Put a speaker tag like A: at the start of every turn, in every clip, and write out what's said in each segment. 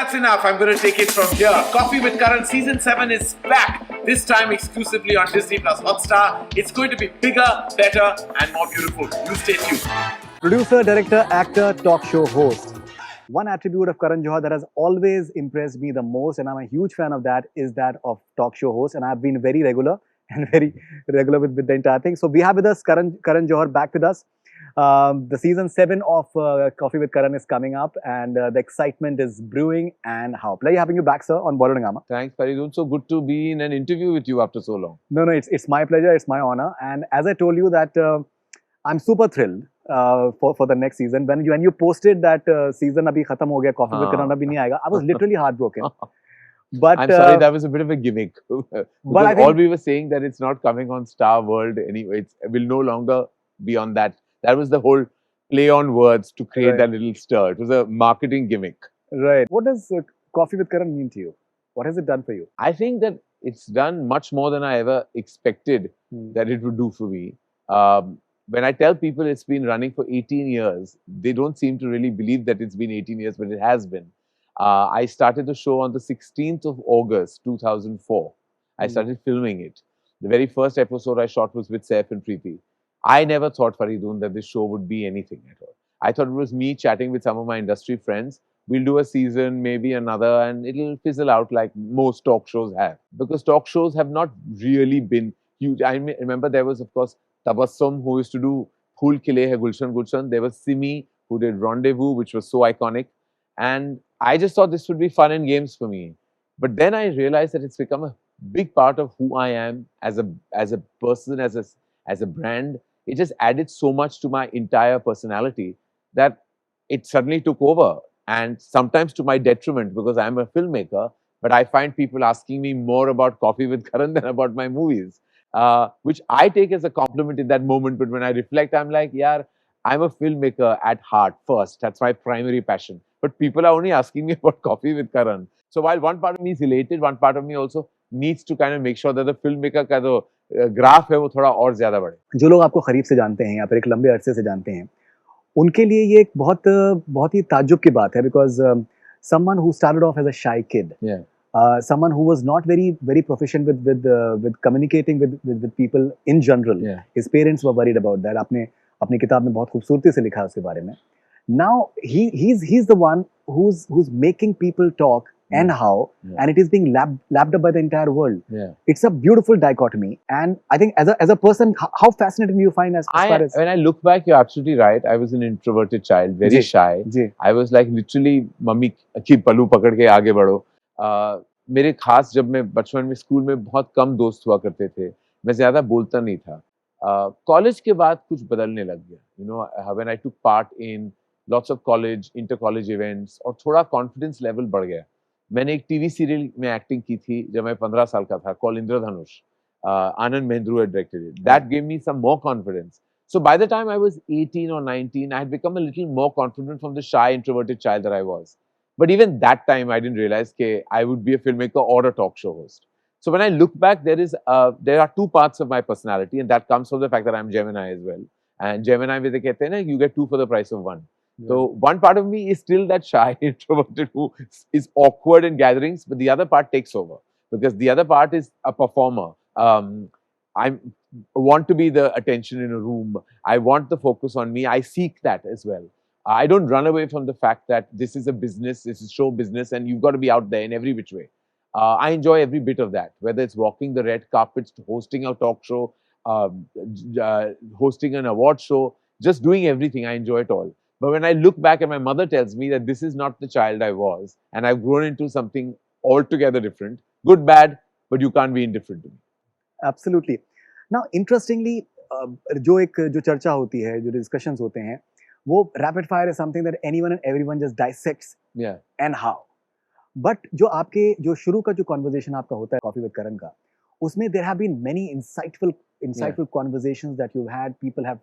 A: That's enough. I'm going to take it from here. Coffee with Karan Season 7 is back. This time exclusively on Disney Plus Hotstar. It's going to be bigger, better, and more beautiful. You stay tuned.
B: Producer, director, actor, talk show host. One attribute of Karan Johar that has always impressed me the most, and I'm a huge fan of that, is that of talk show host. And I've been very regular and very regular with the entire thing. So we have with us Karan Johar back with us. The season 7 of Coffee with Karan is coming up, and the excitement is brewing. And how pleasure having you back, sir, on Bollywood Hungama.
C: Thanks, Faridoon. So good to be in an interview with you after so long.
B: No, it's my pleasure. It's my honor. And as I told you that I'm super thrilled for the next season. When you posted that season abhi khatam ho gaya, Coffee with Karan abhi nahi aayega, I was literally heartbroken. But
C: I'm sorry, that was a bit of a gimmick. But
B: I think,
C: all we were saying that it's not coming on Star World anyway. It will no longer be on that. That was the whole play on words to create that little stir. It was a marketing gimmick.
B: Right. What does Coffee with Karan mean to you? What has it done for you?
C: I think that it's done much more than I ever expected that it would do for me. When I tell people it's been running for 18 years, they don't seem to really believe that it's been 18 years, but it has been. I started the show on the 16th of August, 2004. I started filming it. The very first episode I shot was with Saif and Preeti. I never thought, Faridoon, that this show would be anything at all. I thought it was me chatting with some of my industry friends. We'll do a season, maybe another, and it'll fizzle out like most talk shows have. Because talk shows have not really been huge. I remember there was, of course, Tabassum, who used to do Phool Khile Hai Gulshan Gulshan. There was Simi, who did Rendezvous, which was so iconic. And I just thought this would be fun and games for me. But then I realized that it's become a big part of who I am as a person, as a brand. It just added so much to my entire personality that it suddenly took over. And sometimes to my detriment, because I'm a filmmaker, but I find people asking me more about Coffee with Karan than about my movies. Which I take as a compliment in that moment. But when I reflect, I'm like, yeah, I'm a filmmaker at heart first. That's my primary passion. But people are only asking me about Coffee with Karan. So while one part of me is elated, one part of me also needs to kind of make sure that the filmmaker का जो graph है वो थोड़ा और ज़्यादा बढ़े.
B: जो लोग आपको करीब से जानते हैं या फिर एक लंबे अरसे से जानते हैं, उनके लिए ये एक बहुत ही ताज्जुब की बात है, because someone who started off as a shy kid, someone who was not very proficient with communicating with people in general. His parents were worried about that. आपने अपनी किताब में बहुत खूबसूरती से लिखा है उसके बारे में. Now he's the one who's making people talk and how, and it is being lapped up by the entire world. It's a beautiful dichotomy, and I think as a person, how fascinating do you find as far as...
C: When I look back, you're absolutely right. I was an introverted child, very shy. I was like literally, mummy अच्छी पल्लू पकड़ के आगे बढ़ो. मेरे खास जब मैं बचपन में स्कूल में बहुत कम दोस्त हुआ करते थे, मैं ज्यादा बोलता नहीं था. कॉलेज के बाद कुछ बदलने लग गया. You know, when I took part in lots of college, inter-college events, और थोड़ा confidence level बढ़ गया. मैंने एक टीवी सीरियल में एक्टिंग की थी जब मैं 15 साल का था, called Indradhanush. Anand Mehndru had directed it. That gave me some more confidence. So by the time I was 18 or 19, I had become a little more confident from the shy, introverted child that I was. But even that time, I didn't realize that I would be a filmmaker or a talk show host. So when I look back, there are two parts of my personality, and that comes from the fact that I'm Gemini as well. And Gemini, with the you get two for the price of one. So one part of me is still that shy introverted who is awkward in gatherings, but the other part takes over because the other part is a performer. I want to be the attention in a room. I want the focus on me. I seek that as well. I don't run away from the fact that this is a business, this is show business, and you've got to be out there in every which way. I enjoy every bit of that, whether it's walking the red carpets, hosting a talk show, hosting an award show, just doing everything. I enjoy it all. But when I look back and my mother tells me that this is not the child I was, and I've grown into something altogether different, good, bad, but you can't be indifferent to me.
B: Absolutely. Now, interestingly, जो चर्चा होती है, जो discussions होते हैं, वो rapid fire is something that anyone and everyone just dissects. And how. But जो शुरू का जो conversation आपका होता है Coffee with Karan का, उसमें there have been many insightful conversations that you've had. People have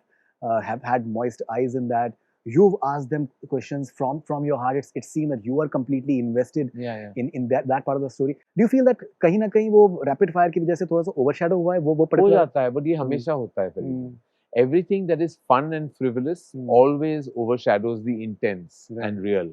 B: had moist eyes in that. You've asked them questions from your heart. It seemed that you are completely invested in that part of the story. Do you feel that कहीं ना कहीं वो rapid fire की वजह से थोड़ा सा overshadow हुआ है वो
C: हो जाता है, but ये हमेशा होता है फिर. Everything that is fun and frivolous always overshadows the intense and real.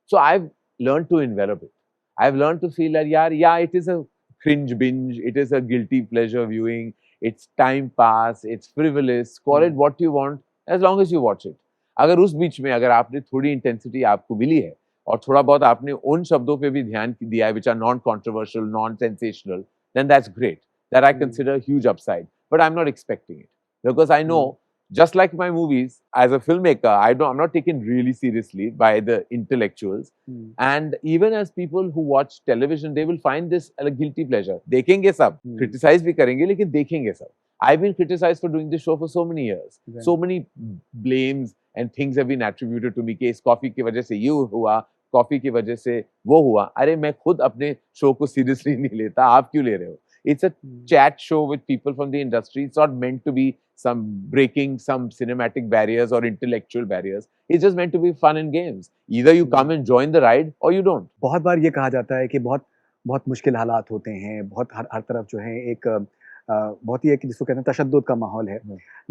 C: So I've learned to envelop it. I've learned to feel that, yeah, it is a cringe binge, it is a guilty pleasure viewing, it's time pass, it's frivolous, call it what you want, as long as you watch it. अगर उस बीच में अगर आपने थोड़ी intensity आपको मिली है और थोड़ा बहुत आपने उन शब्दों पे भी ध्यान दिया है which are non-controversial, non-sensational, then that's great. That I consider a huge upside. But I'm not expecting it because I know, just like my movies, as a filmmaker, I'm not taken really seriously by the intellectuals. And even as people who watch television, they will find this a guilty pleasure. देखेंगे सब, criticize भी करेंगे, लेकिन देखेंगे सब. I've been criticized for doing this show for so many years. Right. So many blames and things have been attributed to me कि इस coffee की वजह से ये हुआ, कॉफी की वजह से वो हुआ. अरे मैं खुद अपने शो को seriously नहीं लेता, आप क्यों ले रहे हो? It's a chat show with people from the industry. It's not meant to be some breaking some cinematic barriers or intellectual barriers. It's just meant to be fun and games. Either you come and join the ride or you don't.
B: बहुत बार ये कहा जाता है कि बहुत मुश्किल हालात होते हैं, बहुत हर तरफ जो है एक बहुत ही एक जिसको कहते हैं तशद्दुद का माहौल है.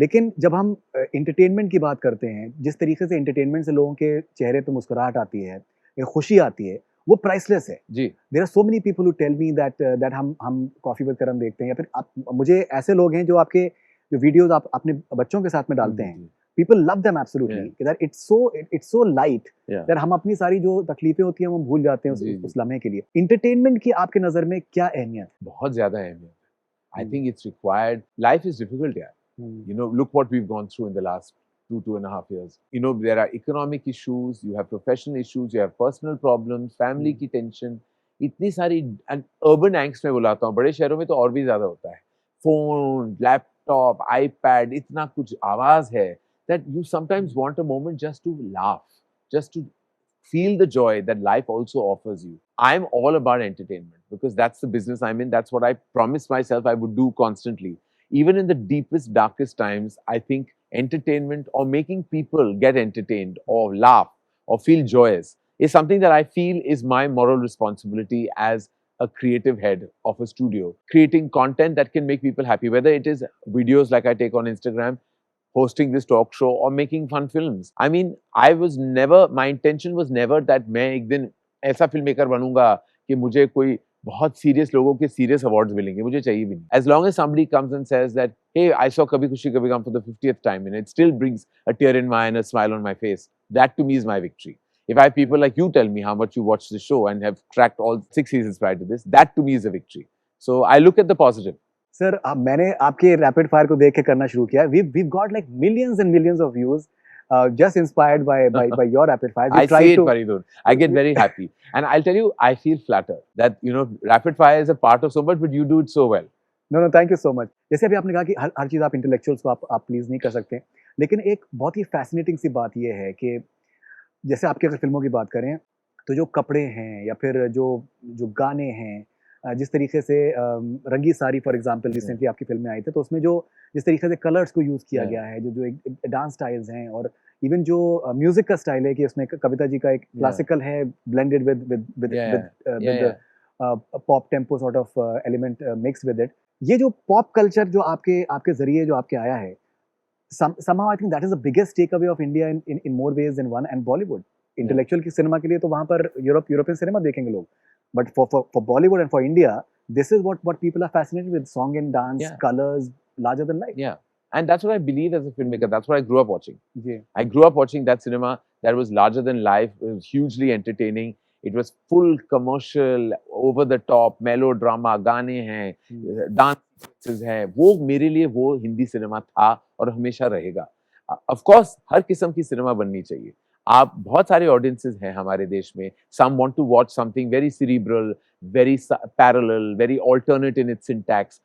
B: लेकिन जब हम एंटरटेनमेंट की बात करते हैं, जिस तरीके से एंटरटेनमेंट से लोगों के चेहरे पे मुस्कुराहट आती है, एक खुशी आती है, वो प्राइसलेस है जी. There are so many people who tell me that हम कॉफी विद करण देखते हैं या फिर मुझे ऐसे लोग हैं जो आपके जो वीडियोस आप अपने बच्चों के साथ में डालते हैं, people love them absolutely, that it's so light that हम अपनी सारी जो तकलीफें होती हैं वो भूल जाते हैं उस लम्हे के लिए. एंटरटेनमेंट की आपके नजर में क्या अहमियत?
C: बहुत ज्यादा अहमियत. I think it's required. Life is difficult, yeah. You know, look what we've gone through in the last 2.5 years. You know, there are economic issues, you have professional issues, you have personal problems, family की tension. इतनी सारी and urban angst में बुलाता हूँ. बड़े शहरों में तो और भी ज़्यादा होता है. Phone, laptop, iPad, इतना कुछ आवाज़ है that you sometimes want a moment just to laugh, just to feel the joy that life also offers you. I'm all about entertainment because that's the business I'm in. That's what I promised myself I would do constantly. Even in the deepest, darkest times, I think entertainment or making people get entertained or laugh or feel joyous is something that I feel is my moral responsibility as a creative head of a studio. Creating content that can make people happy, whether it is videos like I take on Instagram, hosting this talk show or making fun films. I mean, my intention was never that मैं एक दिन ऐसा filmmaker बनूंगा कि मुझे कोई बहुत serious लोगों के serious awards मिलेंगे, मुझे चाहिए भी नहीं. As long as somebody comes and says that, hey, I saw Kabhi Khushi Kabhi Gum for the 50th time and it still brings a tear in my eye and a smile on my face, that to me is my victory. If I have people like you tell me how much you watch the show and have tracked all 6 seasons prior to this, that to me is a victory. So I look at the positive.
B: Sir मैंने आपके rapid fire को देख के करना शुरू किया. We've got like millions and millions of views just inspired by your rapid fire.
C: I see it, Faridoon. I get very happy. And I'll tell you, I feel flattered that, you know, rapid fire is a part of so much, but you do it so well.
B: No, thank you so much. जैसे अभी आपने कहा कि हर चीज़ आप intellectuals को आप please नहीं कर सकते, लेकिन एक बहुत ही फैसिनेटिंग सी बात ये है कि जैसे आपकी अगर फिल्मों की बात करें तो जो कपड़े हैं या फिर जो गाने हैं, जिस तरीके से रंगी सारी फॉर एग्जांपल रिसेंटली आपकी फिल्म में आई थी, तो उसमें जो जिस तरीके से कलर्स को यूज़ किया गया है, जो एक डांस स्टाइल्स हैं और इवन जो म्यूजिक का स्टाइल है कि उसमें कविता जी का एक क्लासिकल है blended with pop tempo sort of element mix with it. ये जो पॉप कल्चर जो आपके जरिए जो आपके आया है, somehow I think that is the biggest takeaway of India in more ways than one. And Bollywood intellectual की सिनेमा के लिए तो वहाँ पर यूरोपियन सिनेमा देखेंगे लोग, but for Bollywood and for India, this is what people are fascinated with: song and dance, colors, larger than life.
C: Yeah, and that's what I believe as a filmmaker. That's what I grew up watching.
B: Yeah.
C: I grew up watching that cinema that was larger than life. It was hugely entertaining. It was full commercial, over the top, melodrama, गाने हैं, dance sequences हैं. वो मेरे लिए वो Hindi cinema था और हमेशा रहेगा. Of course, हर किस्म की सिनेमा बननी चाहिए. आप बहुत सारे ऑडियंसेस हैं हमारे देश में. Some want to watch something very cerebral, very parallel, very alternate in its syntax.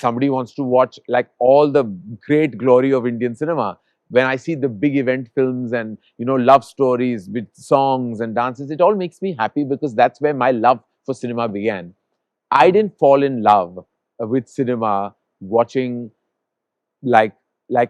C: Somebody wants to watch like all the great glory of Indian cinema. When I see the big event films and, you know, love stories with songs and dances, it all makes me happy because that's where my love for cinema began. I didn't fall in love with cinema watching like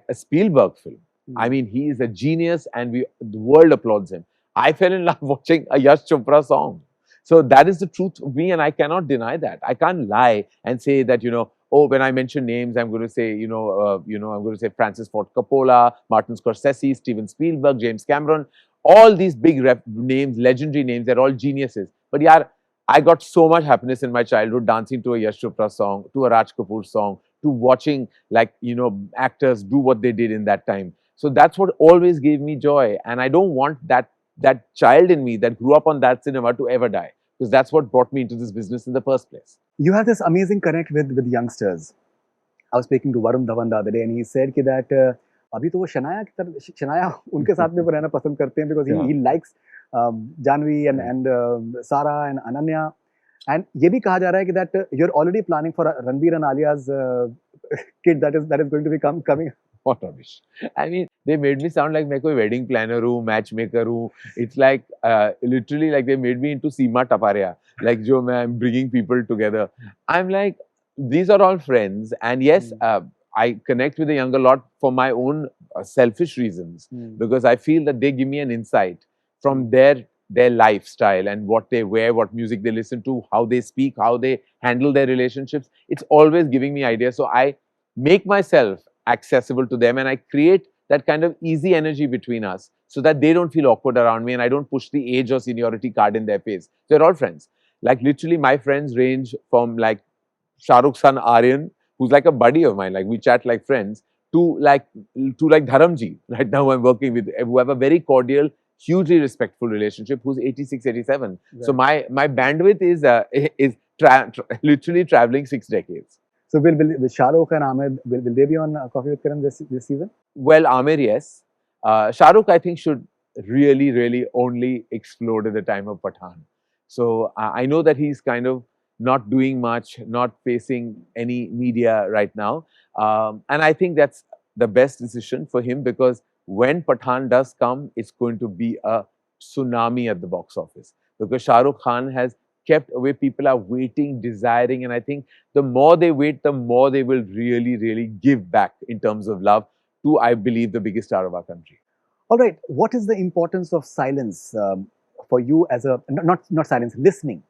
C: a Spielberg film. I mean, he is a genius and the world applauds him. I fell in love watching a Yash Chopra song. So that is the truth of me and I cannot deny that. I can't lie and say that, you know, oh, when I mention names, I'm going to say, I'm going to say Francis Ford Coppola, Martin Scorsese, Steven Spielberg, James Cameron. all these big names, legendary names, they're all geniuses. But yeah, I got so much happiness in my childhood dancing to a Yash Chopra song, to a Raj Kapoor song, to watching actors do what they did in that time. So that's what always gave me joy. And I don't want that child in me that grew up on that cinema to ever die, because that's what brought me into this business in the first place.
B: You have this amazing connect with youngsters. I was speaking to Varun Dhawan the other day, and he said that अभी तो वो शनाया उनके साथ में वो रहना पसंद करते हैं because he likes Janvi and Sara and Ananya. And ये भी कहा जा रहा है कि that you're already planning for Ranbir and Alia's kid that is going to be coming.
C: What rubbish. I mean, they made me sound like मैं कोई wedding planner हूँ, matchmaker हूँ. It's like literally like they made me into Seema Taparia, like जो I'm bringing people together. I'm like, these are all friends, and yes, I connect with the younger lot for my own selfish reasons, because I feel that they give me an insight from their lifestyle and what they wear, what music they listen to, how they speak, how they handle their relationships. It's always giving me ideas. So I make myself accessible to them, and I create that kind of easy energy between us so that they don't feel awkward around me, and I don't push the age or seniority card in their face. They're all friends. Like literally my friends range from like Shah Rukh's son Aryan, who's like a buddy of mine, like we chat like friends, to like Dharamji. Right now I'm working with, who have a very cordial, hugely respectful relationship, who's 86, 87. Right. So my bandwidth is literally traveling 6 decades.
B: So will Shah Rukh and Amir, will they be on Coffee with Karan this season?
C: Well, Amir, yes. Shah Rukh, I think, should really only explode at the time of Pathaan. So I know that he's kind of not doing much, not facing any media right now. And I think that's the best decision for him, because when Pathaan does come, it's going to be a tsunami at the box office. Because Shah Rukh Khan has kept away, people are waiting, desiring, and I think the more they wait, the more they will really give back in terms of love to, I believe, the biggest star of our country.
B: All right, what is the importance of silence for you as a, not silence, listening,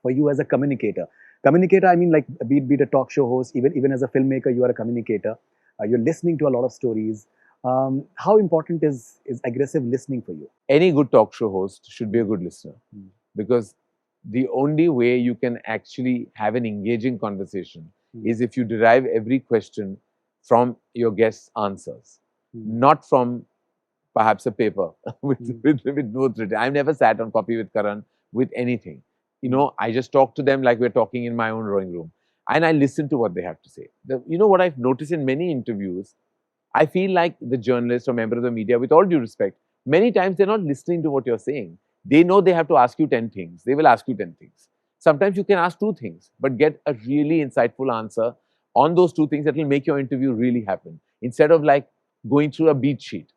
B: for you as a communicator? Communicator, I mean, like be it a talk show host, even as a filmmaker, you are a communicator. You're listening to a lot of stories. How important is aggressive listening for you?
C: Any good talk show host should be a good listener, because the only way you can actually have an engaging conversation is if you derive every question from your guest's answers, not from perhaps a paper with notes written. I've never sat on Coffee with Karan with anything. You know, I just talk to them like we're talking in my own drawing room, and I listen to what they have to say. You know what I've noticed in many interviews, I feel like the journalist or member of the media, with all due respect, many times they're not listening to what you're saying. They know they have to ask you 10 things. They will ask you 10 things. Sometimes you can ask 2 things, but get a really insightful answer on those 2 things that will make your interview really happen, instead of like going through a beat sheet.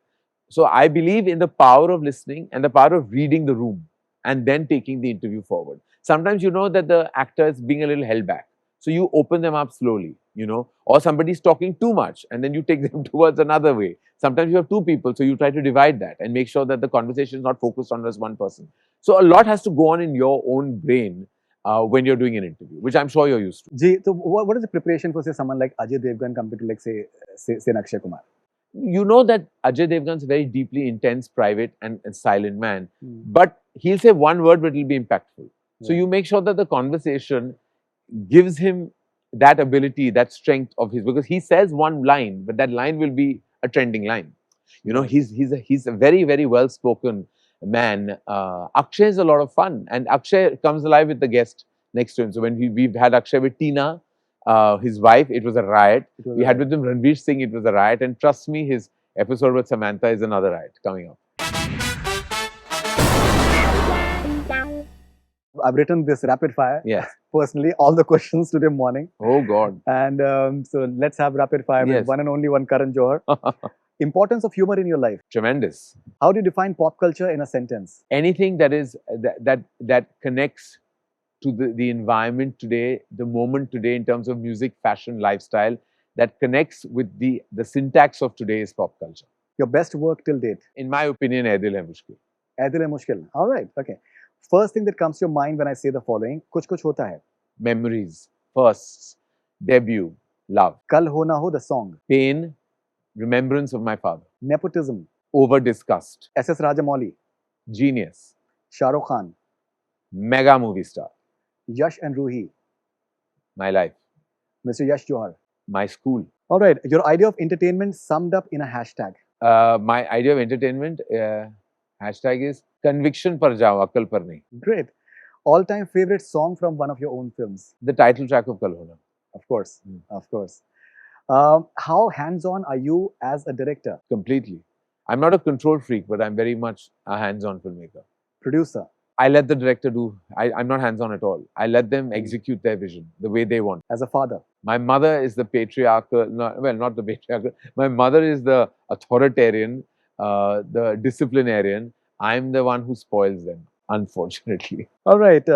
C: So I believe in the power of listening and the power of reading the room and then taking the interview forward. Sometimes you know that the actor is being a little held back, so you open them up slowly, you know, or somebody's talking too much and then you take them towards another way. Sometimes you have 2 people, so you try to divide that and make sure that the conversation is not focused on just one person. So a lot has to go on in your own brain when you're doing an interview, which I'm sure you're used to.
B: Ji, so what is the preparation for, say, someone like Ajay Devgan compared to, like, say Akshay Kumar?
C: You know that Ajay Devgan's a very deeply intense, private and silent man, but he'll say one word, but it'll be impactful. So you make sure that the conversation gives him that ability, that strength of his, because he says one line, but that line will be a trending line. You know, he's a very well-spoken man. Akshay is a lot of fun, and Akshay comes alive with the guest next to him. So when we've had Akshay with Tina, his wife, it was a riot. We had with him Ranveer Singh, it was a riot. And trust me, his episode with Samantha is another riot coming up.
B: I've written this rapid fire.
C: Yes.
B: Personally, all the questions today morning.
C: Oh God.
B: And so let's have rapid fire with one and only one Karan Johar. Importance of humor in your life?
C: Tremendous.
B: How do you define pop culture in a sentence?
C: Anything that is that connects to the environment today, the moment today in terms of music, fashion, lifestyle, that connects with the syntax of today's pop culture.
B: Your best work till date?
C: In my opinion, Ae Dil Hai Mushkil.
B: Ae Dil Hai Mushkil. All right. Okay. First thing that comes to your mind when I say the following: Kuch Kuch Hota Hai.
C: Memories, firsts, debut, love.
B: Kal Ho Na Ho, the song.
C: Pain, remembrance of my father.
B: Nepotism.
C: over discussed.
B: SS Rajamouli,
C: Genius.
B: Shah Rukh Khan,
C: Mega movie star.
B: Yash and Ruhi,
C: My life.
B: Mr. Yash Johar.
C: My school.
B: All right, your idea of entertainment summed up in a hashtag.
C: My idea of entertainment, hashtag is conviction par jao, akal par nahi.
B: Great. All-time favorite song from one of your own films?
C: The title track of Kal Ho Na.
B: Of course,
C: Hmm.
B: of course. How hands-on are you as a director,
C: Completely. I'm not a control freak, but I'm very much a hands-on filmmaker.
B: producer?
C: I let the director do. I'm not hands-on at all. I let them execute their vision the way they want.
B: As a father?
C: My mother is the patriarchal, not the patriarchal. My mother is the authoritarian, the disciplinarian. I'm the one who spoils them, unfortunately.
B: All right.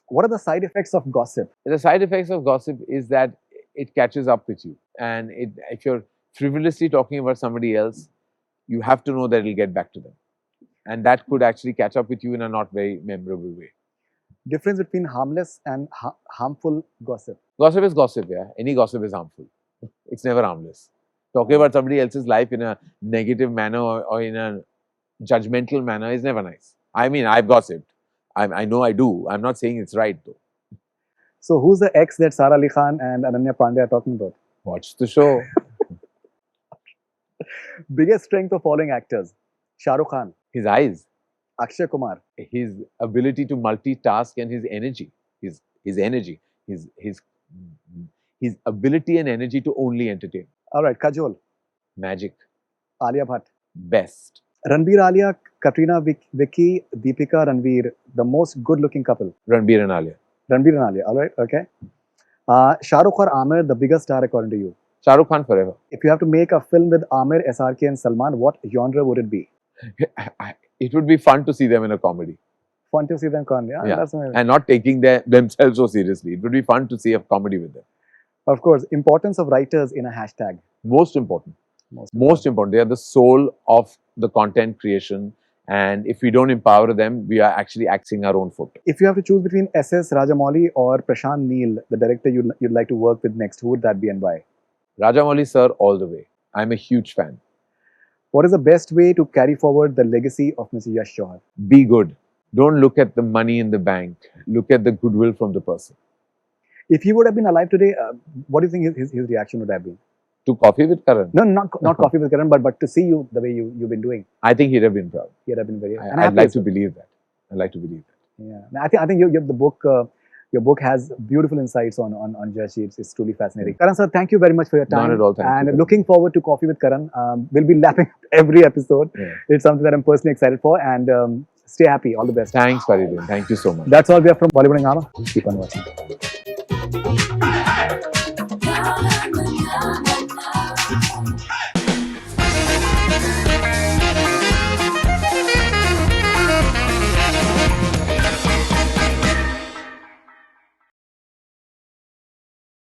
B: What are the side effects of gossip?
C: The side effects of gossip is that it catches up with you. And if you're frivolously talking about somebody else, you have to know that it'll get back to them. And that could actually catch up with you in a not very memorable way.
B: Difference between harmless and harmful gossip?
C: Gossip is gossip, yeah. Any gossip is harmful. It's never harmless. Talking about somebody else's life in a negative manner or in a judgmental manner is never nice. I mean, I've gossiped. I know I do. I'm not saying it's right though.
B: So who's the ex that Sara Ali Khan and Ananya Pandey are talking about?
C: Watch the show.
B: Biggest strength of following actors? Shah Rukh Khan,
C: His eyes,
B: Akshay Kumar,
C: his ability to multitask and his energy, his energy, his ability and energy to only entertain.
B: all right, Kajol,
C: Magic.
B: Alia Bhatt,
C: Best.
B: Ranbir Alia, Katrina, Vicky, Deepika, Ranbir, the most good-looking couple.
C: Ranbir and Alia.
B: Ranbir and Alia, all right, okay. Shah Rukh or Amir, the biggest star according to you?
C: Shah Rukh Khan forever.
B: If you have to make a film with Amir, SRK and Salman, what genre would it be?
C: It would be fun to see them in a comedy.
B: Fun to see them con. Yeah,
C: Yeah.
B: that's amazing.
C: And not taking themselves so seriously. It would be fun to see a comedy with them.
B: Of course, importance of writers in a hashtag.
C: Most important. Most important. They are the soul of the content creation. And if we don't empower them, we are actually axing our own foot.
B: If you have to choose between SS Rajamouli or Prashant Neel, the director you'd like to work with next, who would that be and why?
C: Rajamouli sir, all the way. I'm a huge fan.
B: What is the best way to carry forward the legacy of Mr. Yash Chopra?
C: Be good. Don't look at the money in the bank. Look at the goodwill from the person.
B: If he would have been alive today, what do you think his reaction would have been?
C: To coffee with Karan?
B: No, not coffee with Karan, but to see you the way you've been doing.
C: I think he'd have been proud.
B: He'd have been very.
C: I'd like to believe that. I'd like to believe that.
B: Yeah, I think the book. Your book has beautiful insights on Jashi. It's truly fascinating. Karan sir, thank you very much for your time.
C: Not at all, thank you.
B: And looking forward to Coffee with Karan. We'll be lapping every episode.
C: Yeah.
B: It's something that I'm personally excited for. And stay happy. All the best.
C: Thanks, Faridoon. Thank you so much.
B: That's all we have from Bollywood Hungama. Keep on watching.